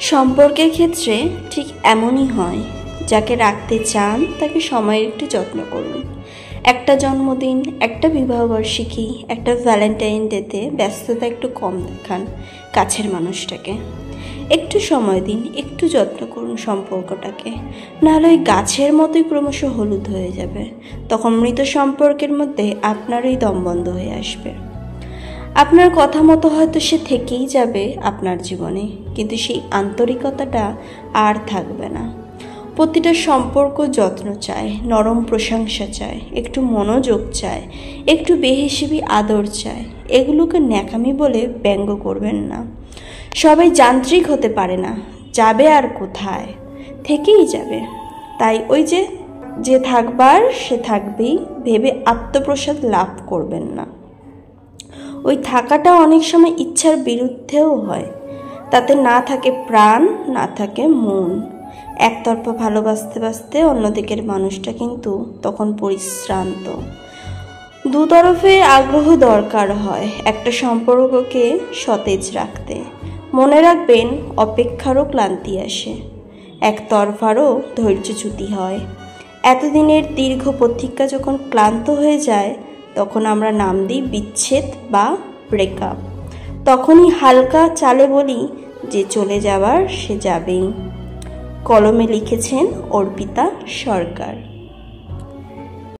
সম্পর্কের ক্ষেত্রে ঠিক এমনই হয়, যাকে রাখতে চান তাকে সময়ের একটু যত্ন করুন। একটা জন্মদিন, একটা বিবাহবার্ষিকী, একটা ভ্যালেন্টাইন ডেতে ব্যস্ততা একটু কম দেখান কাছের মানুষটাকে। একটু সময় দিন, একটু যত্ন করুন সম্পর্কটাকে, নাহলে ওই গাছের মতোই ক্রমশ হলুদ হয়ে যাবে। তখন মৃত সম্পর্কের মধ্যে আপনারই দম বন্ধ হয়ে আসবে। আপনার কথা মতো হয়তো সে থেকেই যাবে আপনার জীবনে, কিন্তু সেই আন্তরিকতাটা আর থাকবে না। প্রতিটা সম্পর্ক যত্ন চায়, নরম প্রশংসা চায়, একটু মনোযোগ চায়, একটু বেহিসেবি আদর চায়। এগুলোকে ন্যাকামি বলে ব্যঙ্গ করবেন না। সবাই যান্ত্রিক হতে পারে না, যাবে আর কোথায়, থেকেই যাবে। তাই ওই যে থাকবার সে থাকবেই ভেবে আত্মপ্রসাদ লাভ করবেন না। ওই থাকাটা অনেক সময় ইচ্ছার বিরুদ্ধেও হয়। তাতে না থাকে প্রাণ, না থাকে মন। একতরফা ভালোবাসতে বাসতে অন্যদিকের মানুষটা কিন্তু তখন পরিশ্রান্ত। দুতরফে আগ্রহ দরকার হয় একটা সম্পর্ককে সতেজ রাখতে। মনে রাখবেন, অপেক্ষারও ক্লান্তি আসে, একতরফারও ধৈর্যচ্যুতি হয়। এতদিনের দীর্ঘ প্রতীক্ষা যখন ক্লান্ত হয়ে যায়, তখন আমরা নাম দিই বিচ্ছেদ বা ব্রেকআপ। তখনই হালকা চালে বলি যে চলে যাবার সে যাবেই। কলমে লিখেছেন অর্পিতা সরকার।